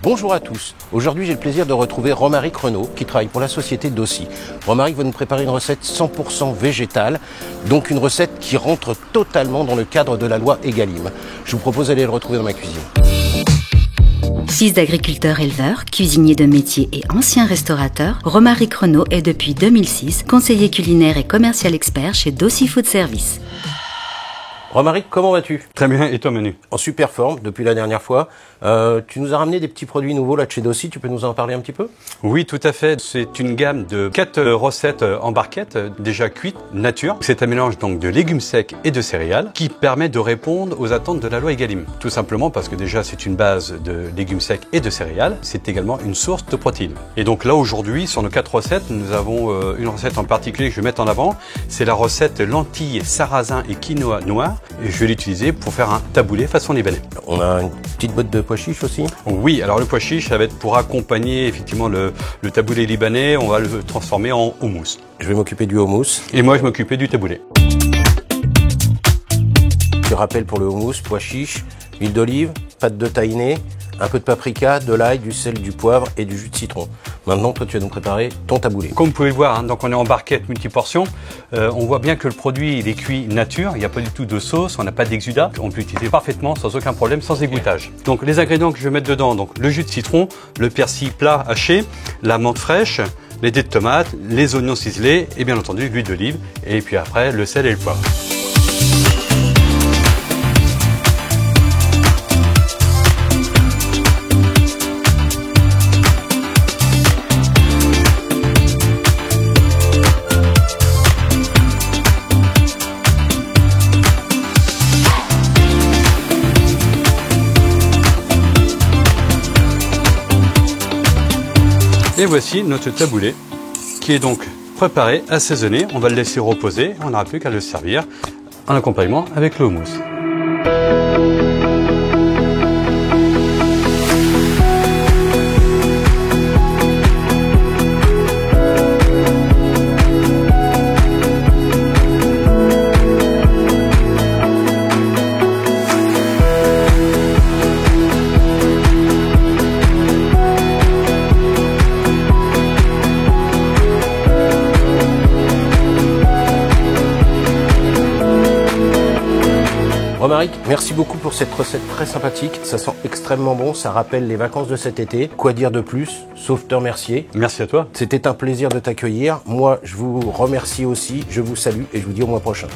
Bonjour à tous. Aujourd'hui, j'ai le plaisir de retrouver Romaric Renaud qui travaille pour la société Dossi. Romaric va nous préparer une recette 100% végétale, donc une recette qui rentre totalement dans le cadre de la loi Egalim. Je vous propose d'aller le retrouver dans ma cuisine. Fils d'agriculteur éleveur, cuisinier de métier et ancien restaurateur, Romaric Renaud est depuis 2006 conseiller culinaire et commercial expert chez Dossi Food Service. Romaric, comment vas-tu? Très bien, et toi Manu? En super forme depuis la dernière fois. Tu nous as ramené des petits produits nouveaux là de chez Dossi, tu peux nous en parler un petit peu? Oui, tout à fait. C'est une gamme de 4 recettes en barquette, déjà cuites, nature. C'est un mélange donc de légumes secs et de céréales qui permet de répondre aux attentes de la loi Egalim. Tout simplement parce que déjà c'est une base de légumes secs et de céréales. C'est également une source de protéines. Et donc là aujourd'hui, sur nos 4 recettes, nous avons une recette en particulier que je vais mettre en avant. C'est la recette lentilles, sarrasin et quinoa noir. Et je vais l'utiliser pour faire un taboulé façon libanais. On a une petite botte de pois chiches aussi? Oui, alors le pois chiche, ça va être pour accompagner effectivement le taboulé libanais. On va le transformer en houmous. Je vais m'occuper du houmous. Et moi, je m'occupais du taboulé. Je rappelle pour le houmous, pois chiches, huile d'olive, pâte de tahini, un peu de paprika, de l'ail, du sel, du poivre et du jus de citron. Maintenant, toi, tu vas nous préparer ton taboulé. Comme vous pouvez le voir, donc on est en barquette multiportion. On voit bien que le produit il est cuit nature. Il n'y a pas du tout de sauce, on n'a pas d'exudat. On peut l'utiliser parfaitement, sans aucun problème, sans égouttage. Donc les ingrédients que je vais mettre dedans, donc le jus de citron, le persil plat haché, la menthe fraîche, les dés de tomate, les oignons ciselés et bien entendu l'huile d'olive. Et puis après, le sel et le poivre. Et voici notre taboulé qui est donc préparé, assaisonné. On va le laisser reposer. On n'aura plus qu'à le servir en accompagnement avec le houmous. Romaric, merci beaucoup pour cette recette très sympathique. Ça sent extrêmement bon, ça rappelle les vacances de cet été. Quoi dire de plus, sauf te remercier. Merci à toi. C'était un plaisir de t'accueillir. Moi, je vous remercie aussi, je vous salue et je vous dis au mois prochain.